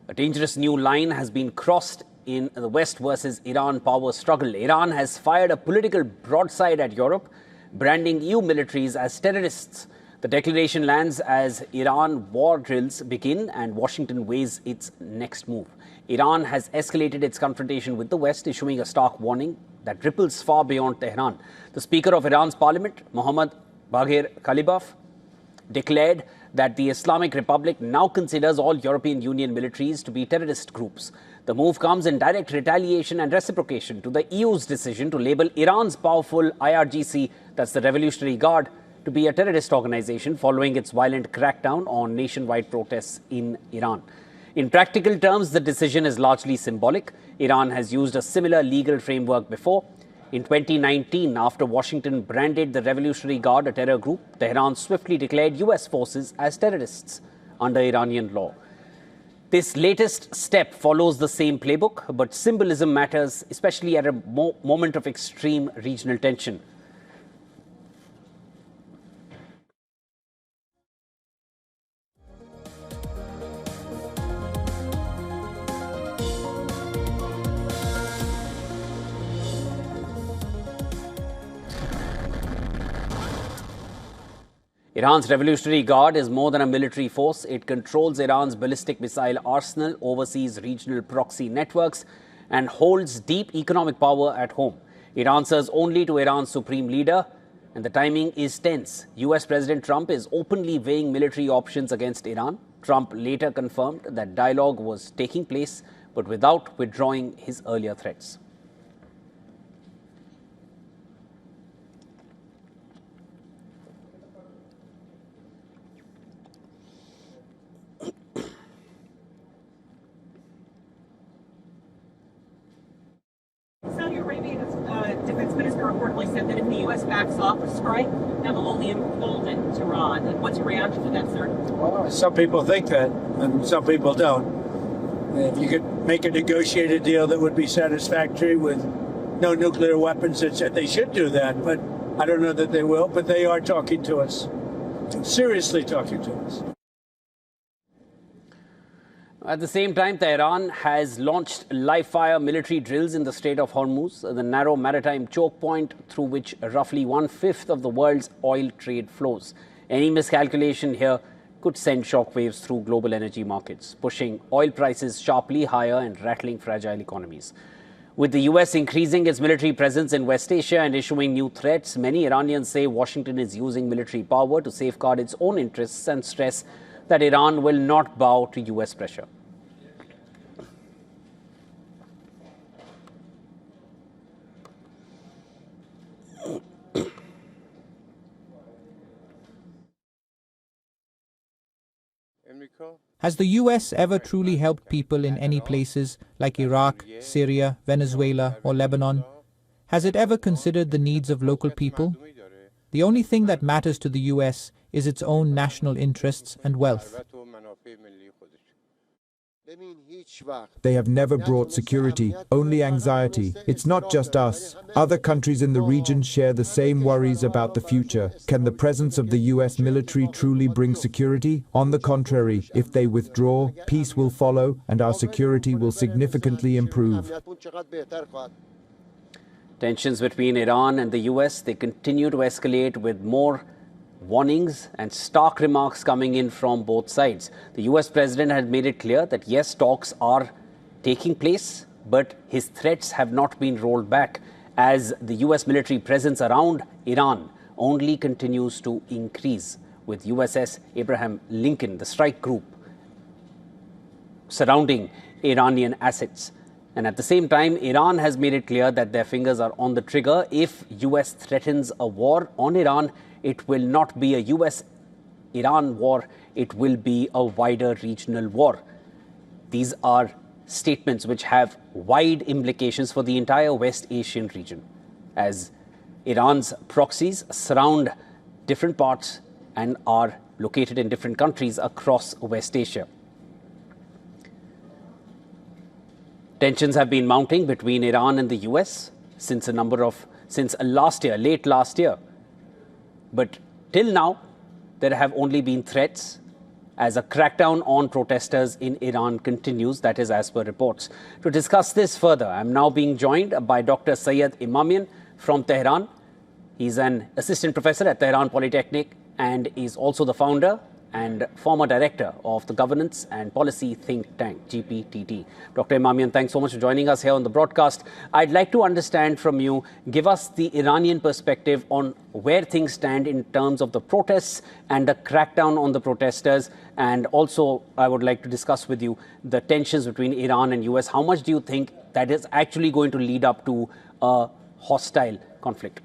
A dangerous new line has been crossed in the West versus Iran power struggle. Iran has fired a political broadside at Europe, branding EU militaries as terrorists. The declaration lands as Iran war drills begin and Washington weighs its next move. Iran has escalated its confrontation with the West, issuing a stark warning that ripples far beyond Tehran. The Speaker of Iran's parliament, Mohammad Baghir Khalibaf, declared that the Islamic Republic now considers all European Union militaries to be terrorist groups. The move comes in direct retaliation and reciprocation to the EU's decision to label Iran's powerful IRGC, that's the Revolutionary Guard, to be a terrorist organization following its violent crackdown on nationwide protests in Iran. In practical terms, the decision is largely symbolic. Iran has used a similar legal framework before. In 2019, after Washington branded the Revolutionary Guard a terror group, Tehran swiftly declared US forces as terrorists under Iranian law. This latest step follows the same playbook, but symbolism matters, especially at a moment of extreme regional tension. Iran's Revolutionary Guard is more than a military force. It controls Iran's ballistic missile arsenal, oversees regional proxy networks, and holds deep economic power at home. It answers only to Iran's supreme leader, and the timing is tense. US President Trump is openly weighing military options against Iran. Trump later confirmed that dialogue was taking place, but without withdrawing his earlier threats. Saudi Arabia's defense minister reportedly said that if the U.S. backs off a strike, that will only embolden Tehran. What's your reaction to that, sir? Well, some people think that, and some people don't. If you could make a negotiated deal that would be satisfactory with no nuclear weapons, they should do that, but I don't know that they will, but they are talking to us, seriously talking to us. At the same time, Tehran has launched live-fire military drills in the Strait of Hormuz, the narrow maritime choke point through which roughly one-fifth of the world's oil trade flows. Any miscalculation here could send shockwaves through global energy markets, pushing oil prices sharply higher and rattling fragile economies. With the US increasing its military presence in West Asia and issuing new threats, many Iranians say Washington is using military power to safeguard its own interests and stress that Iran will not bow to US pressure. Has the US ever truly helped people in any places like Iraq, Syria, Venezuela, or Lebanon? Has it ever considered the needs of local people? The only thing that matters to the US is its own national interests and wealth. They have never brought security, only anxiety. It's not just us. Other countries in the region share the same worries about the future. Can the presence of the US military truly bring security? On the contrary, if they withdraw, peace will follow and our security will significantly improve. Tensions between Iran and the US, they continue to escalate with more warnings and stark remarks coming in from both sides. The US president had made it clear that yes, talks are taking place, but his threats have not been rolled back as the US military presence around Iran only continues to increase, with USS Abraham Lincoln, the strike group, surrounding Iranian assets. And at the same time, Iran has made it clear that their fingers are on the trigger. If US threatens a war on Iran, it will not be a US-Iran war, it will be a wider regional war. These are statements which have wide implications for the entire West Asian region, as Iran's proxies surround different parts and are located in different countries across West Asia. Tensions have been mounting between Iran and the US since late last year. But till now, there have only been threats as a crackdown on protesters in Iran continues, that is as per reports. To discuss this further, I'm now being joined by Dr. Syed Imamian from Tehran. He's an assistant professor at Tehran Polytechnic and is also the founder and former director of the governance and policy think tank, GPTT. Dr. Imamian, thanks so much for joining us here on the broadcast. I'd like to understand from you, give us the Iranian perspective on where things stand in terms of the protests and the crackdown on the protesters. And also, I would like to discuss with you the tensions between Iran and US. How much do you think that is actually going to lead up to a hostile conflict?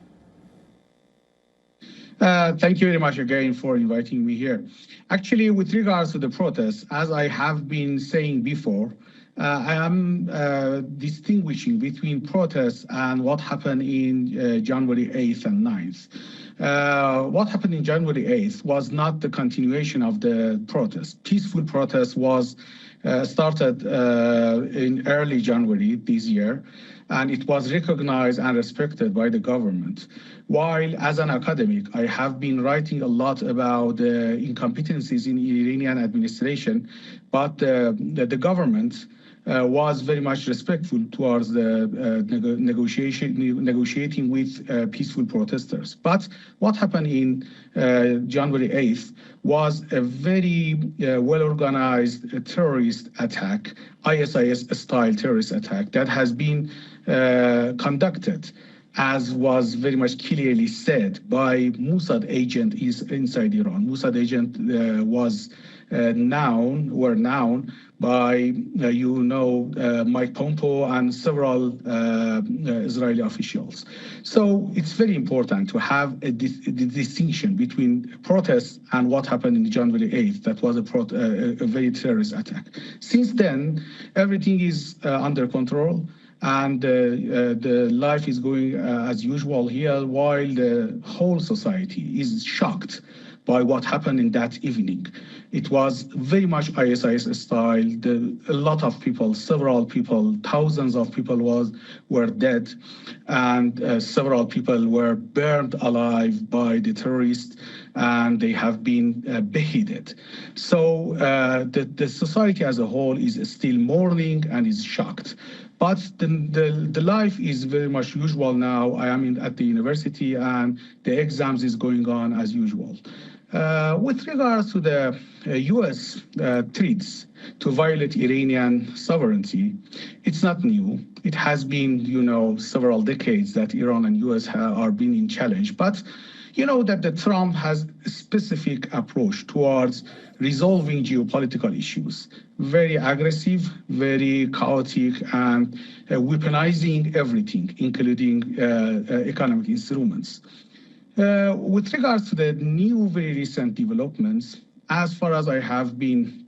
Thank you very much again for inviting me here. Actually, with regards to the protests, as I have been saying before, I am distinguishing between protests and what happened in January 8th and 9th. What happened in January 8th was not the continuation of the protest. Peaceful protest was started in early January this year, and it was recognized and respected by the government. While as an academic, I have been writing a lot about the incompetencies in Iranian administration, but the government was very much respectful towards the negotiating with peaceful protesters. But what happened in January 8th was a very well-organized terrorist attack, ISIS-style terrorist attack that has been conducted, as was very much clearly said, by Mossad agent inside Iran. Mossad agent were known by, Mike Pompeo and several Israeli officials. So it's very important to have the distinction between protests and what happened in January 8th. That was a very terrorist attack. Since then, everything is under control, and the life is going as usual here, while the whole society is shocked by what happened in that evening. It was very much ISIS style. A lot of people, several people, thousands of people were dead, and several people were burned alive by the terrorists, and they have been beheaded. So the society as a whole is still mourning and is shocked. But the life is very much usual now. I am at the university, and the exams is going on as usual. With regards to the U.S. threats to violate Iranian sovereignty, it's not new. It has been, several decades that Iran and U.S. are being in challenge. But you know that the Trump has a specific approach towards resolving geopolitical issues. Very aggressive, very chaotic, and weaponizing everything, including economic instruments. With regards to the new, very recent developments, as far as I have been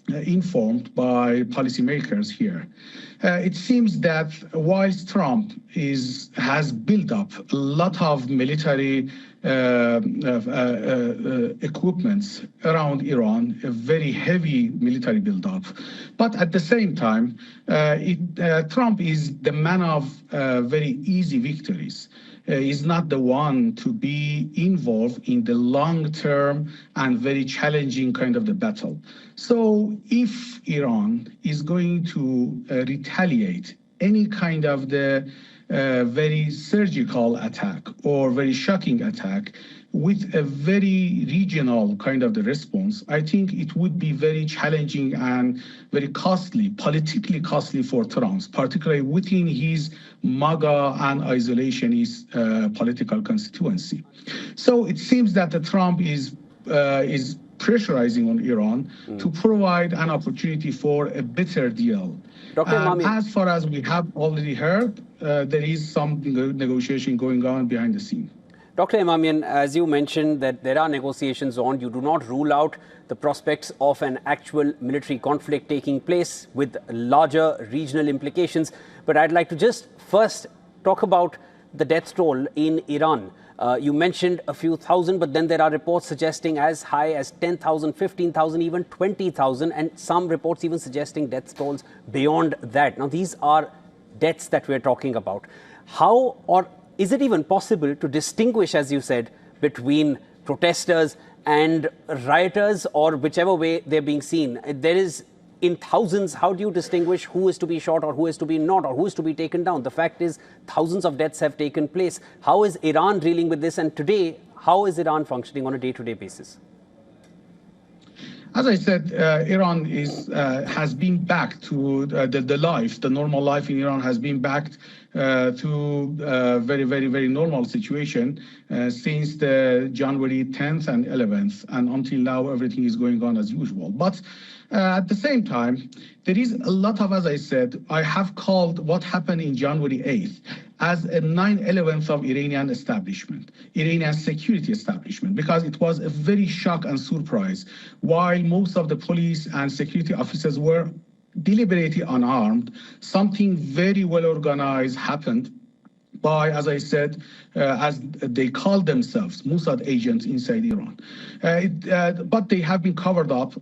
informed by policymakers here, it seems that whilst Trump has built up a lot of military equipments around Iran, a very heavy military buildup, but at the same time, Trump is the man of very easy victories. Is not the one to be involved in the long-term and very challenging kind of the battle. So if Iran is going to retaliate any kind of the very surgical attack or very shocking attack with a very regional kind of the response, I think it would be very challenging and very costly, politically costly for Trump, particularly within his MAGA and isolationist political constituency. So it seems that the Trump is pressurizing on Iran to provide an opportunity for a better deal. Dr. Imamian, as far as we have already heard, there is some negotiation going on behind the scene. Dr. Imamian, as you mentioned that there are negotiations on, you do not rule out the prospects of an actual military conflict taking place with larger regional implications. But I'd like to just first talk about the death toll in Iran. You mentioned a few thousand, but then there are reports suggesting as high as 10,000, 15,000, even 20,000, and some reports even suggesting death tolls beyond that. Now, these are deaths that we're talking about. How, or is it even possible to distinguish, as you said, between protesters and rioters, or whichever way they're being seen. There is in thousands. How do you distinguish who is to be shot or who is to be not, or who is to be taken down? The fact is thousands of deaths have taken place. How is Iran dealing with this? And today, how is Iran functioning on a day-to-day basis? As I said, Iran has been back to the normal life in Iran has been back to a very, very, very normal situation since the January 10th and 11th. And until now, everything is going on as usual. But at the same time, there is a lot of, as I said, I have called what happened in January 8th as a 9/11 of Iranian establishment, Iranian security establishment, because it was a very shock and surprise. While most of the police and security officers were deliberately unarmed, something very well organized happened by, as I said, as they call themselves, Mossad agents inside Iran. But they have been covered up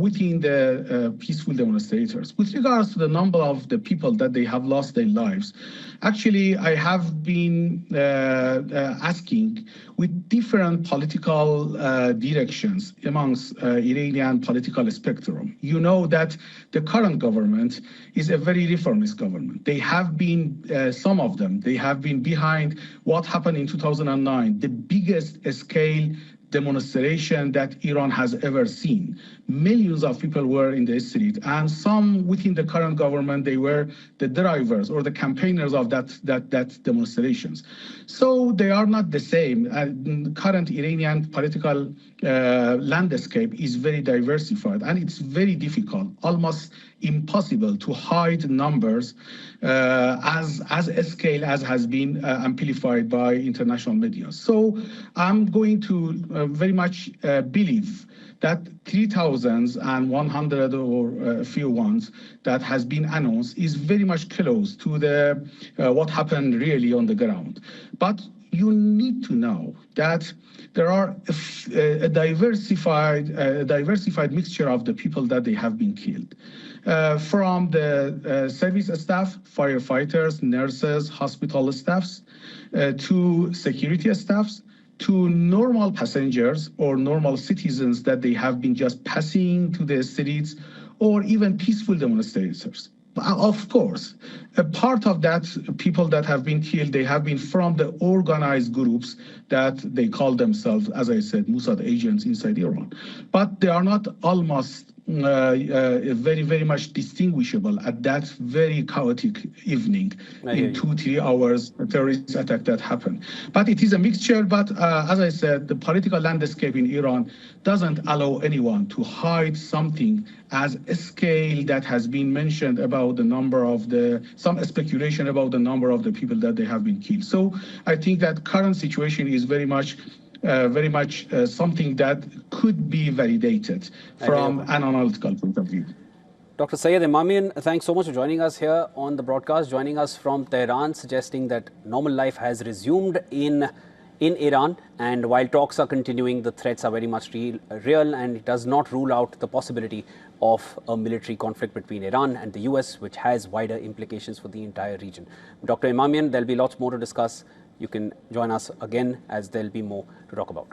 within the peaceful demonstrators. With regards to the number of the people that they have lost their lives, actually, I have been asking with different political directions amongst Iranian political spectrum. You know that the current government is a very reformist government. They have been, some of them, they have been behind what happened in 2009, the biggest scale demonstration that Iran has ever seen. Millions of people were in the street, and some within the current government, they were the drivers or the campaigners of that demonstrations. So they are not the same. Current Iranian political landscape is very diversified, and it's very difficult, almost impossible to hide numbers as a scale as has been amplified by international media. So I'm going to very much believe that 3,100 or a few ones that has been announced is very much close to the what happened really on the ground. But you need to know that there are a diversified mixture of the people that they have been killed. From the service staff, firefighters, nurses, hospital staffs, to security staffs, to normal passengers or normal citizens that they have been just passing to the streets, or even peaceful demonstrators. Of course, a part of that people that have been killed, they have been from the organized groups that they call themselves, as I said, Mossad agents inside Iran. But they are not almost very, very much distinguishable at that very chaotic evening in 2-3 hours terrorist attack that happened. But it is a mixture. But as I said, the political landscape in Iran doesn't allow anyone to hide something as a scale that has been mentioned about the number of some speculation about the number of the people that they have been killed. So I think that current situation is very much something that could be validated from an analytical point of view. Dr. Syed Imamian, thanks so much for joining us here on the broadcast, joining us from Tehran, suggesting that normal life has resumed in Iran, and while talks are continuing, the threats are very much real, and it does not rule out the possibility of a military conflict between Iran and the US, which has wider implications for the entire region. Dr. Imamian, there'll be lots more to discuss. You can join us again, as there'll be more to talk about.